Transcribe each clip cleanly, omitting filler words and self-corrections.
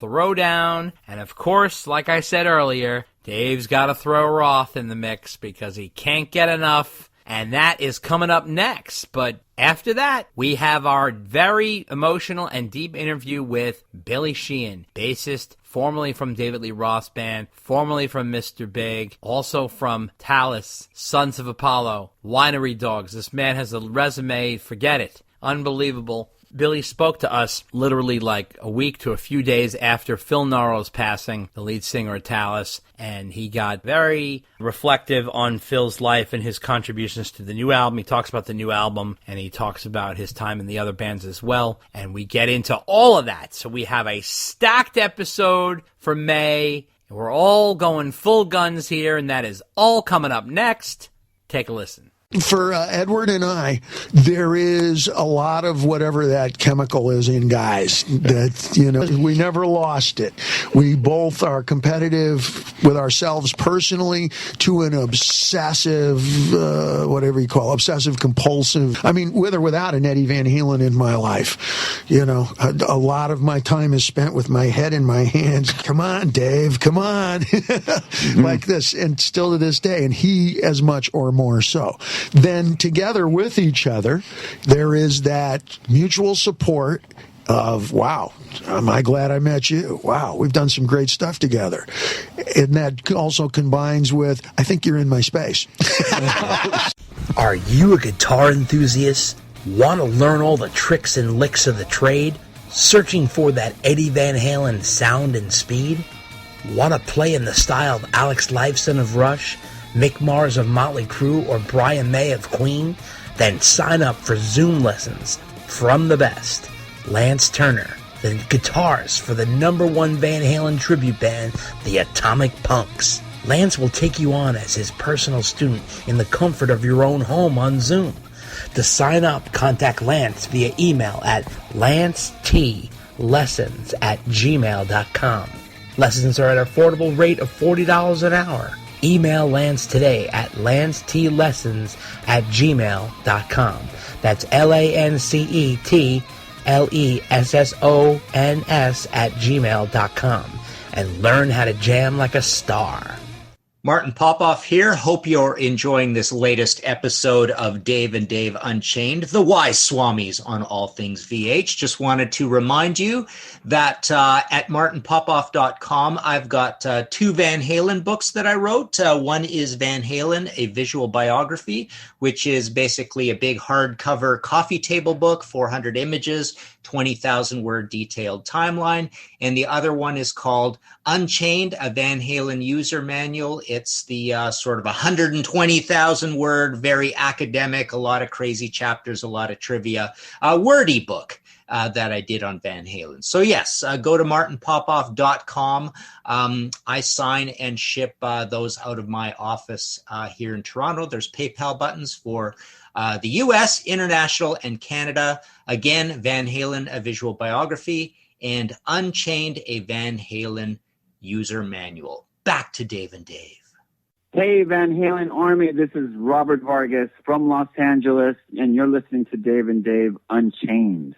Throwdown, and of course, like I said earlier, Dave's got to throw Roth in the mix because he can't get enough, and that is coming up next. But after that, we have our very emotional and deep interview with Billy Sheehan, bassist, formerly from David Lee Roth's band, formerly from Mr. Big, also from Talas, Sons of Apollo, Winery Dogs. This man has a resume, forget it, unbelievable. Billy spoke to us literally like a week to a few days after Phil Naro's passing, the lead singer of Talas, and he got very reflective on Phil's life and his contributions to the new album. He talks about the new album, and he talks about his time in the other bands as well, and we get into all of that. So we have a stacked episode for May. We're all going full guns here, and that is all coming up next. Take a listen. For Edward and I, there is a lot of whatever that chemical is in guys that, you know, we never lost it. We both are competitive with ourselves personally to an obsessive, whatever you call it, obsessive compulsive. I mean, with or without an Eddie Van Halen in my life, you know, a lot of my time is spent with my head in my hands. Come on, Dave, come on. Like this, and still to this day, and he as much or more so. Then together with each other, there is that mutual support of, wow, am I glad I met you? Wow, we've done some great stuff together. And that also combines with, I think you're in my space. Are you a guitar enthusiast? Want to learn all the tricks and licks of the trade? Searching for that Eddie Van Halen sound and speed? Want to play in the style of Alex Lifeson of Rush, Mick Mars of Motley Crue, or Brian May of Queen? Then sign up for Zoom lessons from the best, Lance Turner, the guitars for the #1 Van Halen tribute band, the Atomic Punks. Lance will take you on as his personal student in the comfort of your own home on Zoom. To sign up, contact Lance via email at lancetLessons@gmail.com. Lessons are at an affordable rate of $40 an hour. Email Lance today at lancetLessons@gmail.com. That's LANCETLESSONS@gmail.com. And learn how to jam like a star. Martin Popoff here. Hope you're enjoying this latest episode of Dave and Dave Unchained, the Wise Swamis on All Things VH. Just wanted to remind you that at martinpopoff.com, I've got 2 Van Halen books that I wrote. One is Van Halen, a visual biography, which is basically a big hardcover coffee table book, 400 images, 20,000-word detailed timeline. And the other one is called Unchained, a Van Halen user manual. It's the sort of 120,000-word, very academic, a lot of crazy chapters, a lot of trivia, wordy book that I did on Van Halen. So yes, go to martinpopoff.com. I sign and ship those out of my office here in Toronto. There's PayPal buttons for the U.S., international, and Canada. Again, Van Halen, a visual biography, and Unchained, a Van Halen user manual. Back to Dave and Dave. Hey, Van Halen Army, this is Robert Vargas from Los Angeles, and you're listening to Dave and Dave Unchained.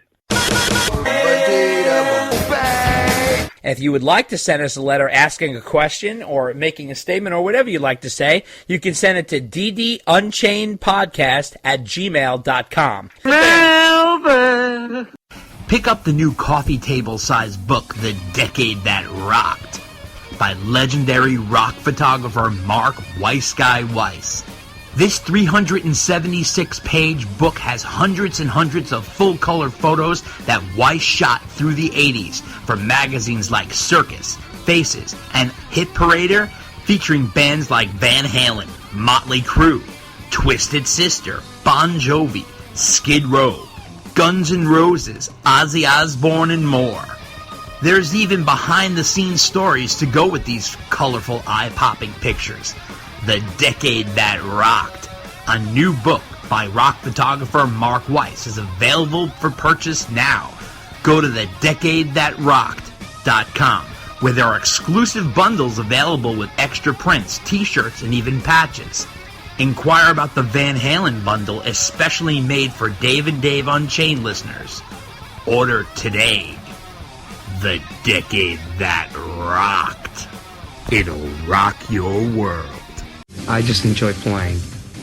If you would like to send us a letter asking a question or making a statement or whatever you'd like to say, you can send it to ddunchainedpodcast@gmail.com. Pick up the new coffee table size book, The Decade That Rocked, by legendary rock photographer Mark Weiss. This 376-page book has hundreds and hundreds of full-color photos that Weiss shot through the 80s for magazines like Circus, Faces, and Hit Parader, featuring bands like Van Halen, Motley Crue, Twisted Sister, Bon Jovi, Skid Row, Guns N' Roses, Ozzy Osbourne, and more. There's even behind-the-scenes stories to go with these colorful, eye-popping pictures. The Decade That Rocked, a new book by rock photographer Mark Weiss, is available for purchase now. Go to thedecadethatrocked.com, where there are exclusive bundles available with extra prints, t-shirts, and even patches. Inquire about the Van Halen bundle, especially made for Dave and Dave Unchained listeners. Order today. The decade that rocked. It'll rock your world. I just enjoy playing,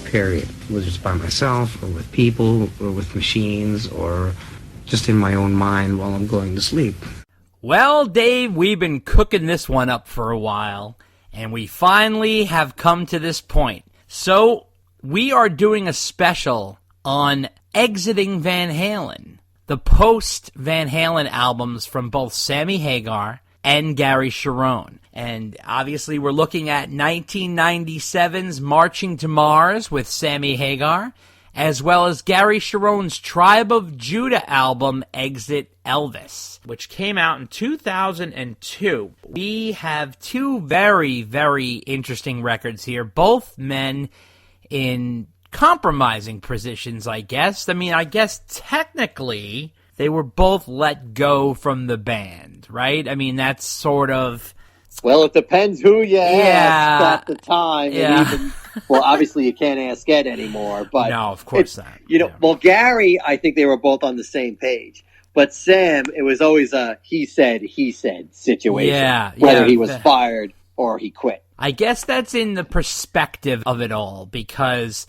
period. Whether it's by myself or with people or with machines or just in my own mind while I'm going to sleep. Well, Dave, we've been cooking this one up for a while, and we finally have come to this point. So, we are doing a special on exiting Van Halen, the post-Van Halen albums from both Sammy Hagar and Gary Cherone. And obviously we're looking at 1997's Marching to Mars with Sammy Hagar, as well as Gary Cherone's Tribe of Judah album, Exit Elvis, which came out in 2002. We have two very, very interesting records here, both men in compromising positions, I guess. I mean, I guess technically they were both let go from the band, right? I mean, that's sort of... Well, it depends who you ask at the time. Yeah. And even, well, obviously you can't ask Ed anymore. But no, of course not. You know, well, Gary, I think they were both on the same page. But Sam, it was always a he said situation. Whether he was fired or he quit. I guess that's in the perspective of it all, because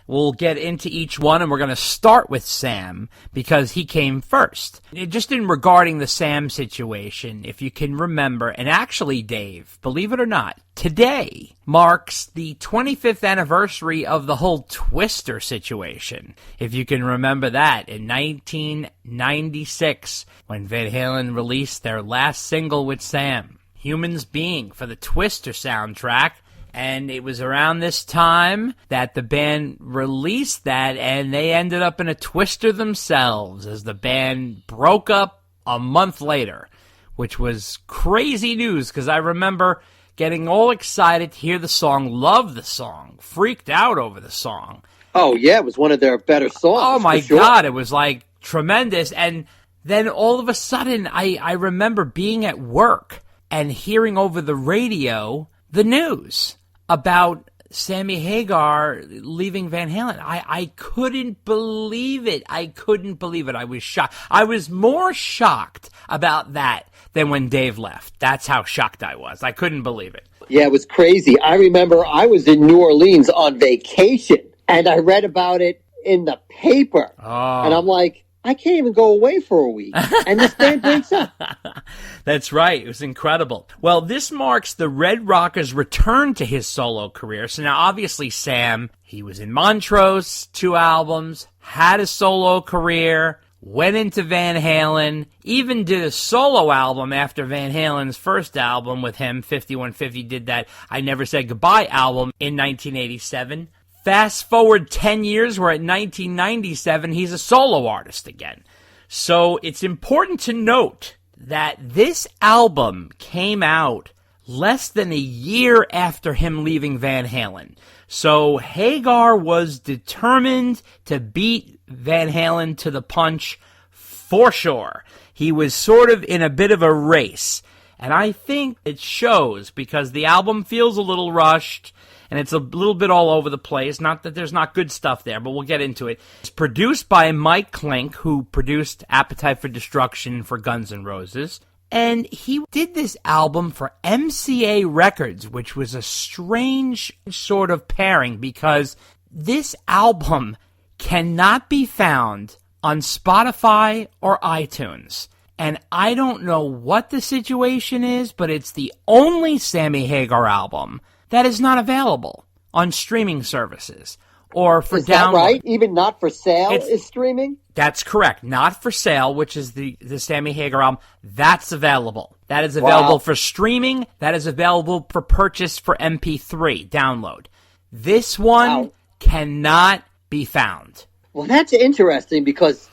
we'll get into each one, and we're going to start with Sam, because he came first. Just in regarding the Sam situation, if you can remember, and actually, Dave, believe it or not, today marks the 25th anniversary of the whole Twister situation. If you can remember that, in 1996, when Van Halen released their last single with Sam, Humans Being, for the Twister soundtrack. And it was around this time that the band released that, and they ended up in a twister themselves as the band broke up a month later, which was crazy news because I remember getting all excited to hear the song, loved the song, freaked out over the song. Oh, yeah, it was one of their better songs. Oh, my God, it was like tremendous. And then all of a sudden, I remember being at work and hearing over the radio the news about Sammy Hagar leaving Van Halen. I couldn't believe it. I was shocked. I was more shocked about that than when Dave left. That's how shocked I was. I couldn't believe it. Yeah, it was crazy. I remember I was in New Orleans on vacation, and I read about it in the paper. Oh. And I'm like, I can't even go away for a week. And this band breaks up. That's right. It was incredible. Well, this marks the Red Rocker's return to his solo career. So now, obviously, Sam, he was in Montrose, 2 albums, had a solo career, went into Van Halen, even did a solo album after Van Halen's first album with him, 5150, did that I Never Said Goodbye album in 1987. Fast forward 10 years, we're at 1997, he's a solo artist again. So it's important to note that this album came out less than a year after him leaving Van Halen. So Hagar was determined to beat Van Halen to the punch for sure. He was sort of in a bit of a race. And I think it shows because the album feels a little rushed. And it's a little bit all over the place. Not that there's not good stuff there, but we'll get into it. It's produced by Mike Klink, who produced Appetite for Destruction for Guns N' Roses. And he did this album for MCA Records, which was a strange sort of pairing because this album cannot be found on Spotify or iTunes. And I don't know what the situation is, but it's the only Sammy Hagar album that is not available on streaming services or for download. Is that right? Even Not For Sale is streaming? That's correct. Not For Sale, which is the Sammy Hagar album, that's available. That is available for streaming. That is available for purchase for MP3 download. This one cannot be found. Well, that's interesting because,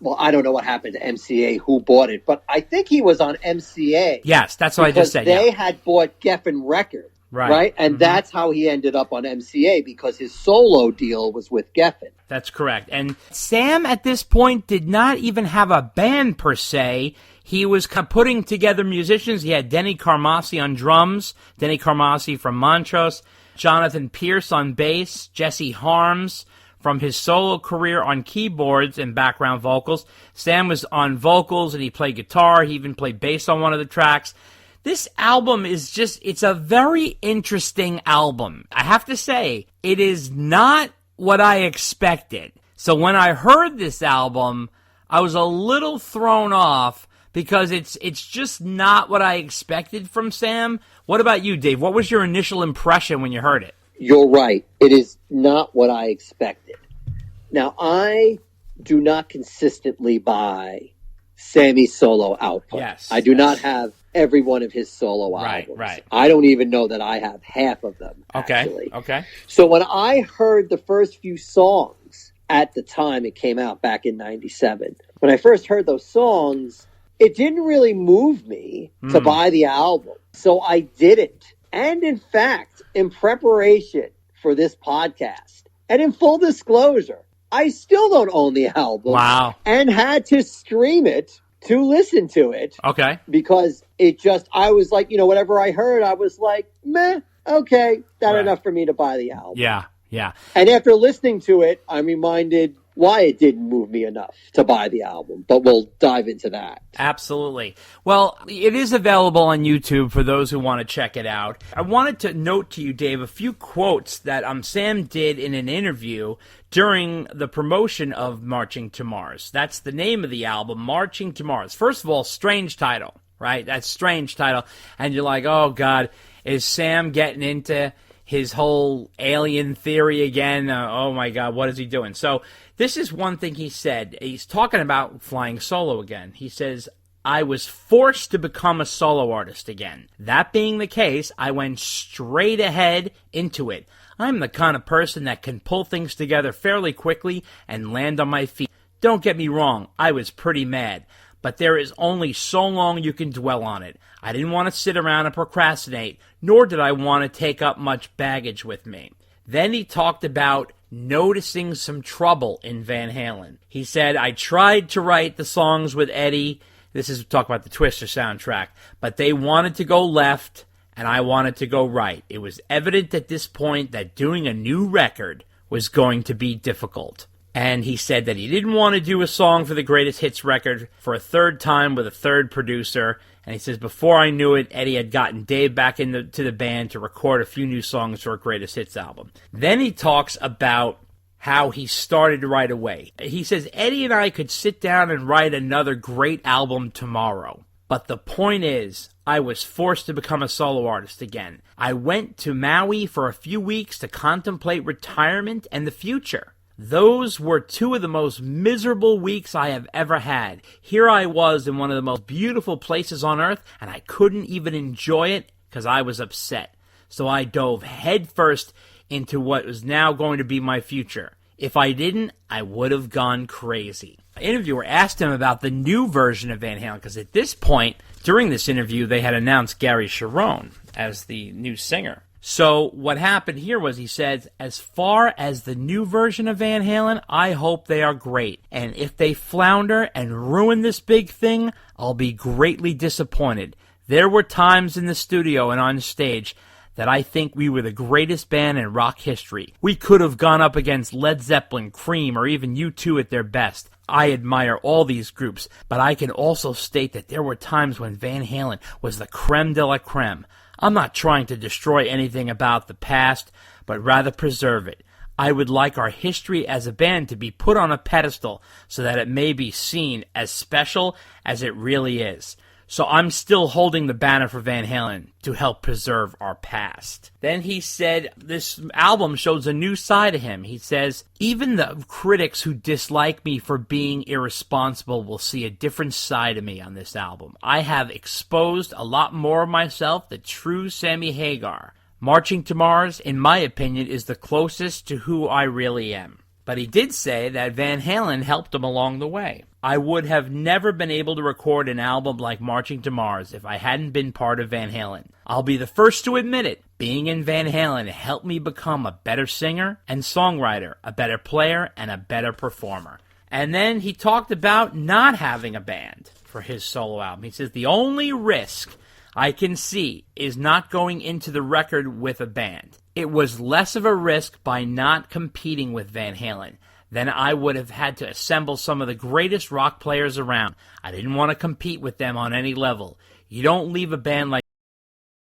well, I don't know what happened to MCA, who bought it, but I think he was on MCA. Yes, that's what I just said. They had bought Geffen Records. Right? And that's how he ended up on MCA because his solo deal was with Geffen. That's correct. And Sam, at this point, did not even have a band per se. He was putting together musicians. He had Denny Carmassi on drums, Denny Carmassi from Montrose, Jonathan Pierce on bass, Jesse Harms from his solo career on keyboards and background vocals. Sam was on vocals and he played guitar. He even played bass on one of the tracks. This album is it's a very interesting album. I have to say, it is not what I expected. So when I heard this album, I was a little thrown off because it's just not what I expected from Sam. What about you, Dave? What was your initial impression when you heard it? You're right. It is not what I expected. Now, I do not consistently buy Sammy's solo output. Yes. I do not have every one of his solo albums. Right. I don't even know that I have half of them, actually. Okay. So when I heard the first few songs at the time it came out back in 97, when I first heard those songs, it didn't really move me to buy the album. So I didn't. And in fact, in preparation for this podcast, and in full disclosure, I still don't own the album. Wow. And had to stream it to listen to it. Okay. Because I was like, whatever I heard, I was like, meh, okay, not enough for me to buy the album. Yeah. And after listening to it, I'm reminded why it didn't move me enough to buy the album. But we'll dive into that. Absolutely. Well, it is available on YouTube for those who want to check it out. I wanted to note to you, Dave, a few quotes that Sam did in an interview during the promotion of Marching to Mars. That's the name of the album, Marching to Mars. First of all, strange title, right? That's strange title. And you're like, oh, God, is Sam getting into his whole alien theory again? Oh, my God, what is he doing? So this is one thing he said. He's talking about flying solo again. He says, I was forced to become a solo artist again. That being the case, I went straight ahead into it. I'm the kind of person that can pull things together fairly quickly and land on my feet. Don't get me wrong, I was pretty mad. But there is only so long you can dwell on it. I didn't want to sit around and procrastinate, nor did I want to take up much baggage with me. Then he talked about noticing some trouble in Van Halen. He said, I tried to write the songs with Eddie. This is talk about the Twister soundtrack. But they wanted to go left, and I wanted to go right. It was evident at this point that doing a new record was going to be difficult. And he said that he didn't want to do a song for the Greatest Hits record for a third time with a third producer. And he says, before I knew it, Eddie had gotten Dave back to the band to record a few new songs for a Greatest Hits album. Then he talks about how he started right away. He says, Eddie and I could sit down and write another great album tomorrow. But the point is, I was forced to become a solo artist again. I went to Maui for a few weeks to contemplate retirement and the future. Those were two of the most miserable weeks I have ever had. Here I was in one of the most beautiful places on earth, and I couldn't even enjoy it because I was upset. So I dove headfirst into what was now going to be my future. If I didn't, I would have gone crazy. An interviewer asked him about the new version of Van Halen, because at this point, during this interview, they had announced Gary Cherone as the new singer. So what happened here was he said, as far as the new version of Van Halen, I hope they are great. And if they flounder and ruin this big thing, I'll be greatly disappointed. There were times in the studio and on stage that I think we were the greatest band in rock history. We could have gone up against Led Zeppelin, Cream, or even U2 at their best. I admire all these groups, but I can also state that there were times when Van Halen was the creme de la creme. I'm not trying to destroy anything about the past, but rather preserve it. I would like our history as a band to be put on a pedestal so that it may be seen as special as it really is. So I'm still holding the banner for Van Halen to help preserve our past. Then he said this album shows a new side of him. He says, even the critics who dislike me for being irresponsible will see a different side of me on this album. I have exposed a lot more of myself, the true Sammy Hagar. Marching to Mars, in my opinion, is the closest to who I really am. But he did say that Van Halen helped him along the way. I would have never been able to record an album like Marching to Mars if I hadn't been part of Van Halen. I'll be the first to admit it. Being in Van Halen helped me become a better singer and songwriter, a better player, and a better performer. And then he talked about not having a band for his solo album. He says, the only risk I can see is not going into the record with a band. It was less of a risk by not competing with Van Halen. Then I would have had to assemble some of the greatest rock players around. I didn't want to compete with them on any level. You don't leave a band like